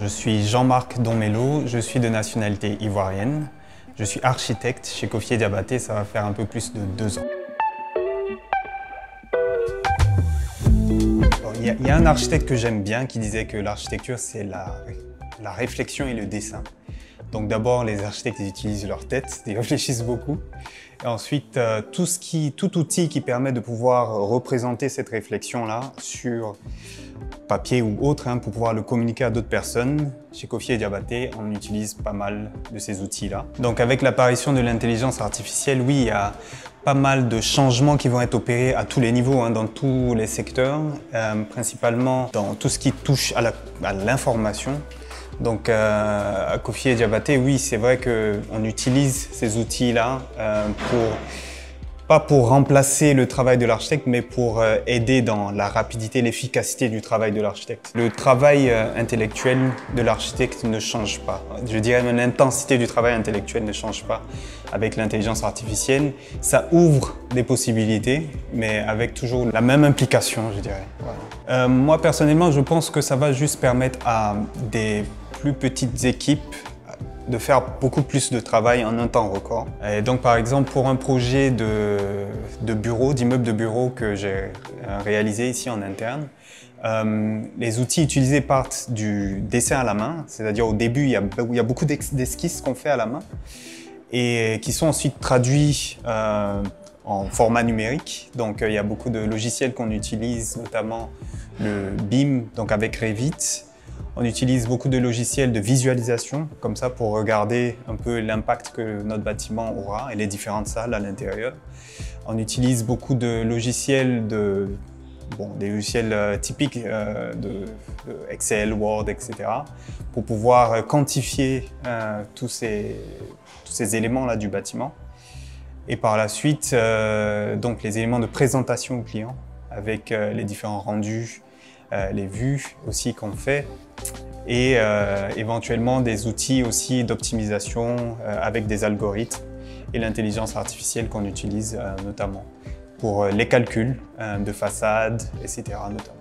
Je suis Jean-Marc Donmello, je suis de nationalité ivoirienne. Je suis architecte chez Kofi & Diabaté, ça va faire un peu plus de 2 ans. Il y a un architecte que j'aime bien qui disait que l'architecture, c'est la réflexion et le dessin. Donc d'abord, les architectes ils utilisent leur tête, ils réfléchissent beaucoup. Et ensuite, tout outil qui permet de pouvoir représenter cette réflexion-là sur papier ou autre, pour pouvoir le communiquer à d'autres personnes. Chez Kofi & Diabaté, on utilise pas mal de ces outils-là. Donc avec l'apparition de l'intelligence artificielle, oui, il y a pas mal de changements qui vont être opérés à tous les niveaux, dans tous les secteurs, principalement dans tout ce qui touche à l'information. Donc à Kofi & Diabaté, oui, c'est vrai qu'on utilise ces outils-là pas pour remplacer le travail de l'architecte, mais pour aider dans la rapidité et l'efficacité du travail de l'architecte. Le travail intellectuel de l'architecte ne change pas. Je dirais même l'intensité du travail intellectuel ne change pas avec l'intelligence artificielle. Ça ouvre des possibilités, mais avec toujours la même implication, je dirais. Voilà. Moi, personnellement, je pense que ça va juste permettre à des plus petites équipes de faire beaucoup plus de travail en un temps record. Et donc par exemple pour un projet d'immeuble de bureau que j'ai réalisé ici en interne, les outils utilisés partent du dessin à la main, c'est-à-dire au début il y a beaucoup d'esquisses qu'on fait à la main et qui sont ensuite traduits en format numérique. Donc il y a beaucoup de logiciels qu'on utilise, notamment le BIM, donc avec Revit. On utilise beaucoup de logiciels de visualisation, comme ça, pour regarder un peu l'impact que notre bâtiment aura et les différentes salles à l'intérieur. On utilise beaucoup de logiciels, des logiciels typiques de Excel, Word, etc. pour pouvoir quantifier tous ces éléments-là du bâtiment. Et par la suite, donc les éléments de présentation au client avec les différents rendus, les vues aussi qu'on fait et éventuellement des outils aussi d'optimisation avec des algorithmes et l'intelligence artificielle qu'on utilise notamment pour les calculs de façade, etc. notamment.